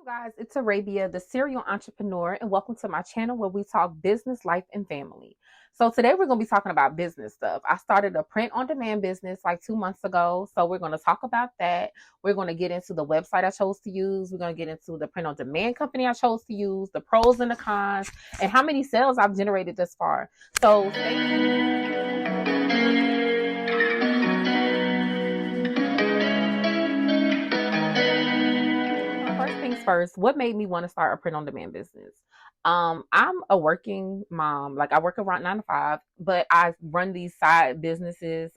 Guys, it's Arabia, the serial entrepreneur, and welcome to my channel where we talk business, life, and family. So today we're going to be talking about business stuff. I started a print-on-demand business like 2 months ago, so we're going to talk about that. We're going to get into the website I chose to use. We're going to get into the print-on-demand company I chose to use, the pros and the cons, and how many sales I've generated thus far. So stay tuned. First things first, what made me want to start a print on demand business? I'm a working mom. Like I work around 9 to 5, but I run these side businesses,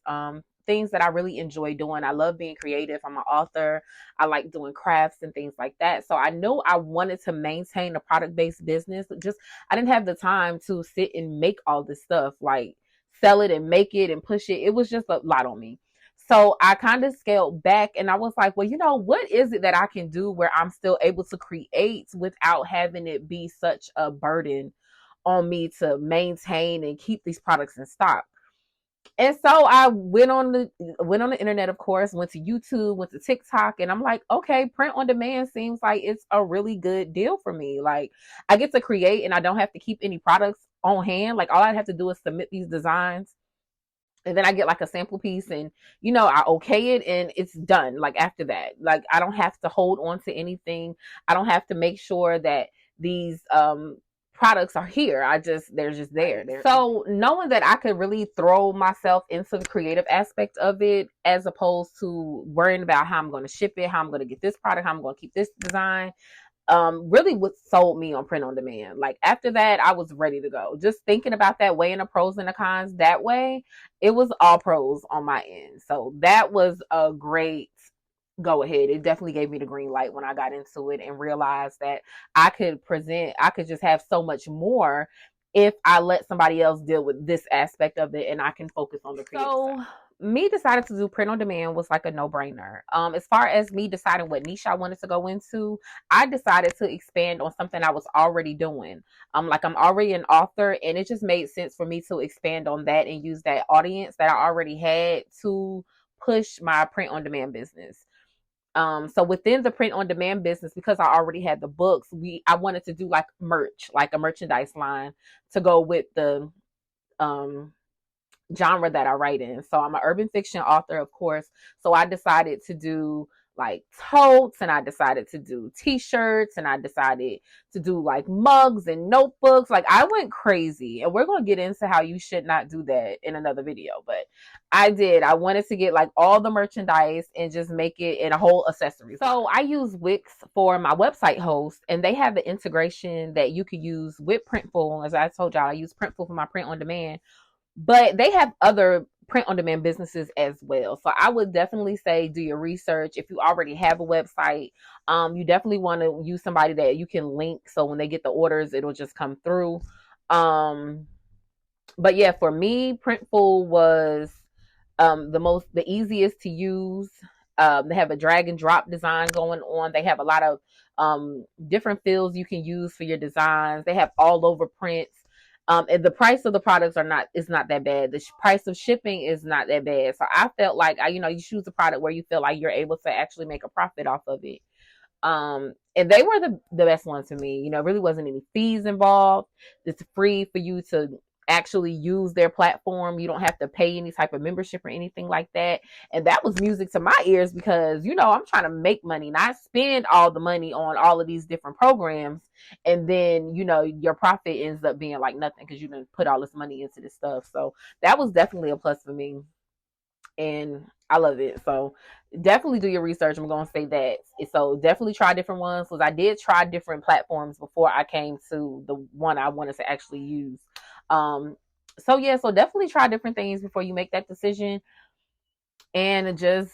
things that I really enjoy doing. I love being creative. I'm an author. I like doing crafts and things like that. So I know I wanted to maintain a product-based business. Just I didn't have the time to sit and make all this stuff, like sell it and make it and push it. It was just a lot on me. So I kind of scaled back and I was like, well, what is it that I can do where I'm still able to create without having it be such a burden on me to maintain and keep these products in stock? And so I went on the internet, of course, went to YouTube, went to TikTok, and I'm like, okay, print on demand seems like it's a really good deal for me. Like I get to create and I don't have to keep any products on hand. Like all I have to do is submit these designs and then I get like a sample piece and I okay it and it's done. Like after that, like I don't have to hold on to anything. I don't have to make sure that these products are here. They're just there. So knowing that I could really throw myself into the creative aspect of it as opposed to worrying about how I'm going to ship it, how I'm going to get this product, how I'm going to keep this design, really what sold me on print on demand. Like after that, I was ready to go. Just thinking about that, weighing the pros and the cons that way, it was all pros on my end. So that was a great go ahead. It definitely gave me the green light when I got into it and realized that I could just have so much more if I let somebody else deal with this aspect of it and I can focus on the creative side. Me deciding to do print on demand was like a no-brainer. As far as me deciding what niche I wanted to go into, I decided to expand on something I was already doing. Like I'm already an author, and it just made sense for me to expand on that and use that audience that I already had to push my print on demand business. So within the print on demand business, because I already had the books, I wanted to do like merch, like a merchandise line to go with the genre that I write in. So I'm an urban fiction author, of course. So I decided to do like totes, and I decided to do t-shirts, and I decided to do like mugs and notebooks. Like I went crazy, and we're going to get into how you should not do that in another video. But I wanted to get like all the merchandise and just make it in a whole accessory. So I use Wix for my website host, and they have the integration that you could use with Printful. As I told y'all, I use Printful for my print on demand, but they have other print on demand businesses as well. So I would definitely say do your research. If you already have a website, you definitely want to use somebody that you can link, so when they get the orders, it'll just come through. But yeah, for me, Printful was the easiest to use. They have a drag and drop design going on. They have a lot of different fills you can use for your designs. They have all over prints. And the price of the products is not that bad. The price of shipping is not that bad. So I felt like you choose a product where you feel like you're able to actually make a profit off of it. And they were the best ones for me. Really wasn't any fees involved. It's free for you to actually use their platform. You don't have to pay any type of membership or anything like that. And that was music to my ears because, I'm trying to make money, not spend all the money on all of these different programs. And then, your profit ends up being like nothing because you didn't put all this money into this stuff. So that was definitely a plus for me. And I love it. So definitely do your research. I'm going to say that. So definitely try different ones, because I did try different platforms before I came to the one I wanted to actually use. So yeah, so definitely try different things before you make that decision, and just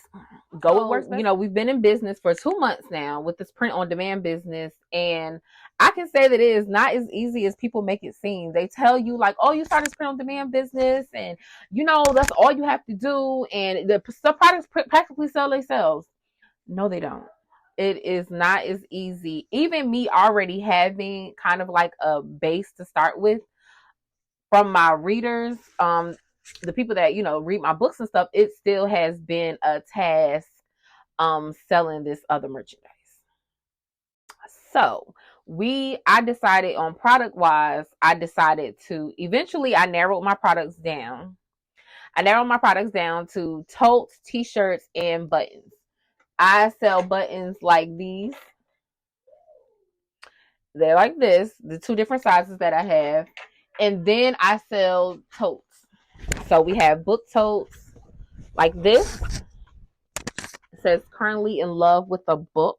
go with works best. We've been in business for 2 months now with this print on demand business, and I can say that it is not as easy as people make it seem. They tell you like, oh, you start this print on demand business, and that's all you have to do, and the products practically sell themselves. No, they don't. It is not as easy. Even me already having kind of like a base to start with from my readers, the people that read my books and stuff, it still has been a task selling this other merchandise. So I decided on product wise, I decided to eventually I narrowed my products down. I narrowed my products down to totes, t-shirts, and buttons. I sell buttons like these. They're like this, the two different sizes that I have. And then I sell totes. So we have book totes like this. It says currently in love with a book.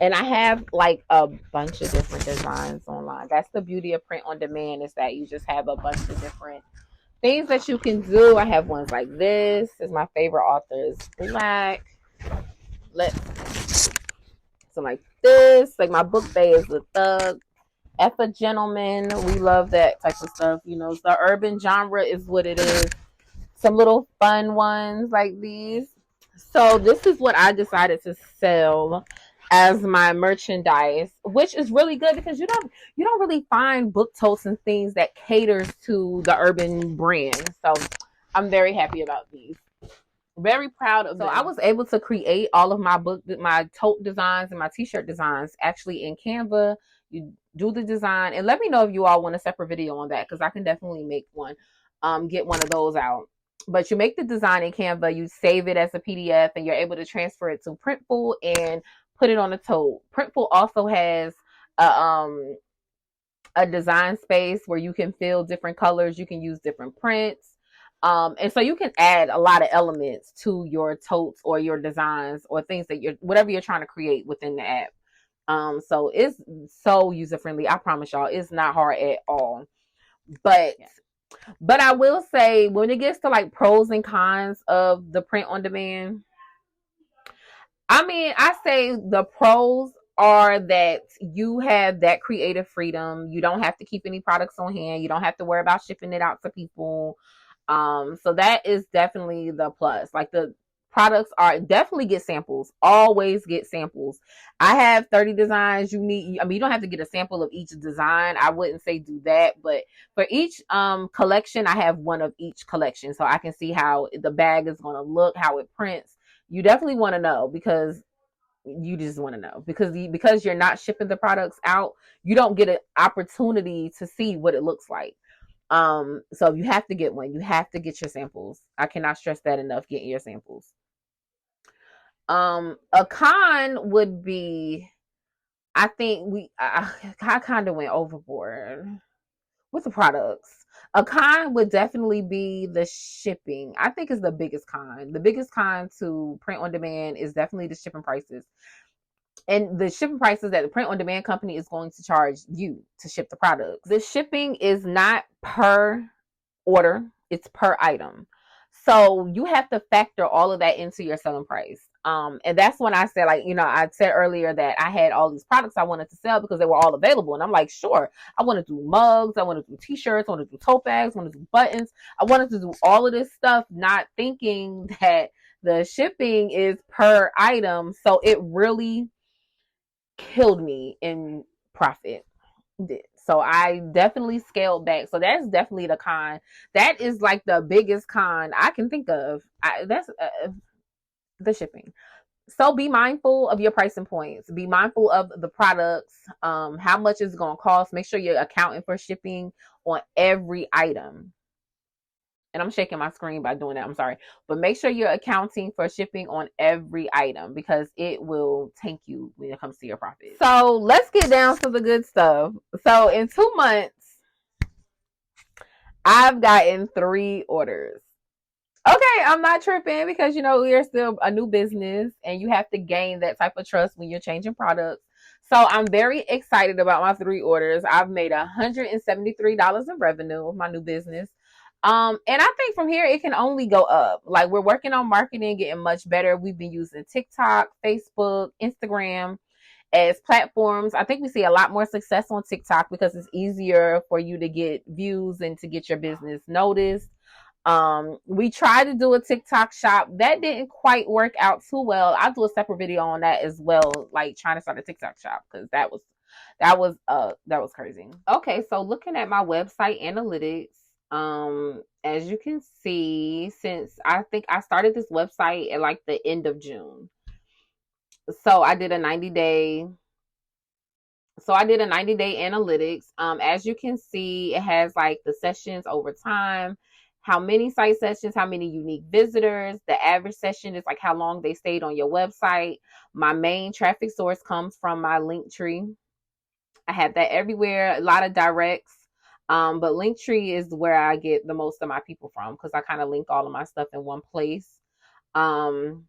And I have like a bunch of different designs online. That's the beauty of print on demand, is that you just have a bunch of different things that you can do. I have ones like this. This is my favorite authors. Black. So like this. Like my book bay is the Thug. F a Gentleman. We love that type of stuff. You know, the urban genre is what it is. Some little fun ones like these. So this is what I decided to sell as my merchandise, which is really good because you don't really find book totes and things that caters to the urban brand. So I'm very happy about these. Very proud of them. So I was able to create all of my tote designs and my t-shirt designs actually in Canva. You do the design and let me know if you all want a separate video on that, because I can definitely make one, get one of those out. But you make the design in Canva, you save it as a PDF, and you're able to transfer it to Printful and put it on a tote. Printful also has a design space where you can fill different colors. You can use different prints. And so you can add a lot of elements to your totes or your designs or things that whatever you're trying to create within the app. So it's so user friendly. I promise y'all, it's not hard at all. But I will say, when it gets to like pros and cons of the print on demand, I mean, I say the pros are that you have that creative freedom. You don't have to keep any products on hand. You don't have to worry about shipping it out to people. So that is definitely the plus. Like the products are definitely get samples. Always get samples. I have 30 designs. You don't have to get a sample of each design. I wouldn't say do that, but for each collection, I have one of each collection, so I can see how the bag is going to look, how it prints. You definitely want to know, because you just want to know, because you're not shipping the products out, you don't get an opportunity to see what it looks like. So you have to get one. You have to get your samples. I cannot stress that enough, getting your samples. A con would be, I think I kind of went overboard with the products. A con would definitely be the shipping. I think is the biggest con. The biggest con to print on demand is definitely the shipping prices. And the shipping prices that the print on demand company is going to charge you to ship the products. The shipping is not per order, it's per item. So you have to factor all of that into your selling price. And that's when I said, like, I said earlier that I had all these products I wanted to sell because they were all available. And I'm like, sure, I want to do mugs, I want to do t-shirts, I want to do tote bags, I want to do buttons. I wanted to do all of this stuff, not thinking that the shipping is per item. So it really killed me in profit. So I definitely scaled back. So that's definitely the con. That is like the biggest con I can think of. That's the shipping. So be mindful of your pricing points. Be mindful of the products, how much it's going to cost. Make sure you're accounting for shipping on every item. And I'm shaking my screen by doing that. I'm sorry. But make sure you're accounting for shipping on every item, because it will tank you when it comes to your profit. So let's get down to the good stuff. So in 2 months, I've gotten 3 orders. Okay, I'm not tripping, because we are still a new business and you have to gain that type of trust when you're changing products. So I'm very excited about my 3 orders. I've made $173 in revenue with my new business. And I think from here it can only go up. Like, we're working on marketing, getting much better. We've been using TikTok, Facebook, Instagram as platforms. I think we see a lot more success on TikTok because it's easier for you to get views and to get your business noticed. We tried to do a TikTok shop. That didn't quite work out too well. I'll do a separate video on that as well, like trying to start a TikTok shop, because that was crazy. Okay, so looking at my website analytics, as you can see, since I think I started this website at like the end of June. So I did a 90-day So I did a 90-day analytics. As you can see, it has like the sessions over time, how many site sessions, how many unique visitors. The average session is like how long they stayed on your website. My main traffic source comes from my Linktree. I have that everywhere, a lot of directs. But Linktree is where I get the most of my people from because I kind of link all of my stuff in one place. Um,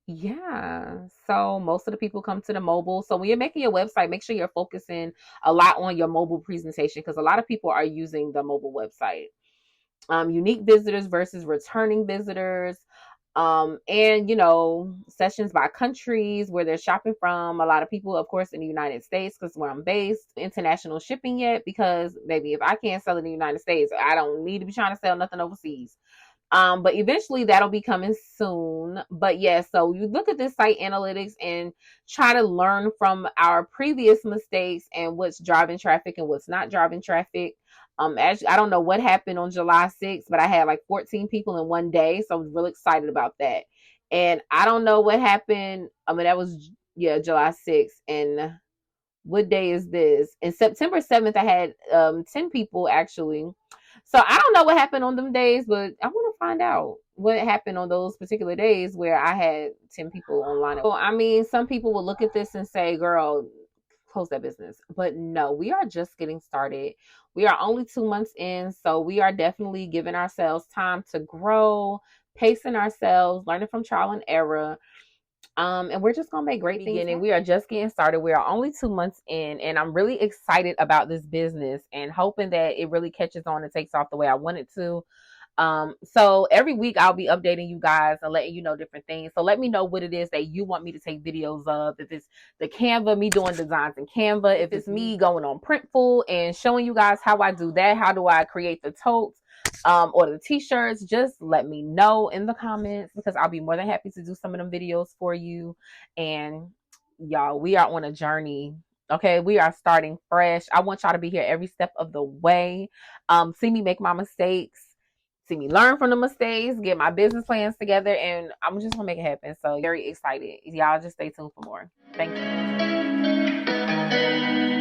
yeah, so most of the people come to the mobile. So when you're making your website, make sure you're focusing a lot on your mobile presentation because a lot of people are using the mobile website. Unique visitors versus returning visitors. And sessions by countries where they're shopping from. A lot of people, of course, in the United States, because where I'm based, international shipping yet, because maybe if I can't sell in the United States, I don't need to be trying to sell nothing overseas. But eventually that'll be coming soon. But yeah, so you look at this site analytics and try to learn from our previous mistakes and what's driving traffic and what's not driving traffic. As I don't know what happened on July 6th, but I had like 14 people in one day, so I was really excited about that. And I don't know what happened. I mean, that was July 6th, and what day is this? And September 7th, I had 10 people actually. So I don't know what happened on them days, but I want to find out what happened on those particular days where I had 10 people online. So, I mean, some people will look at this and say, girl, close that business. But no, we are just getting started. We are only 2 months in. So we are definitely giving ourselves time to grow, pacing ourselves, learning from trial and error. And we're just gonna make great things. And we are just getting started. We are only 2 months in, and I'm really excited about this business and hoping that it really catches on and takes off the way I want it to. So every week I'll be updating you guys and letting you know different things. So let me know what it is that you want me to take videos of. If it's the Canva, me doing designs in Canva, if it's me going on Printful and showing you guys how I do that, how do I create the totes, or the t-shirts, just let me know in the comments because I'll be more than happy to do some of them videos for you. And y'all, we are on a journey. Okay, we are starting fresh. I want y'all to be here every step of the way. See me make my mistakes, see me learn from the mistakes, get my business plans together, and I'm just gonna make it happen. So very excited. Y'all just stay tuned for more. Thank you.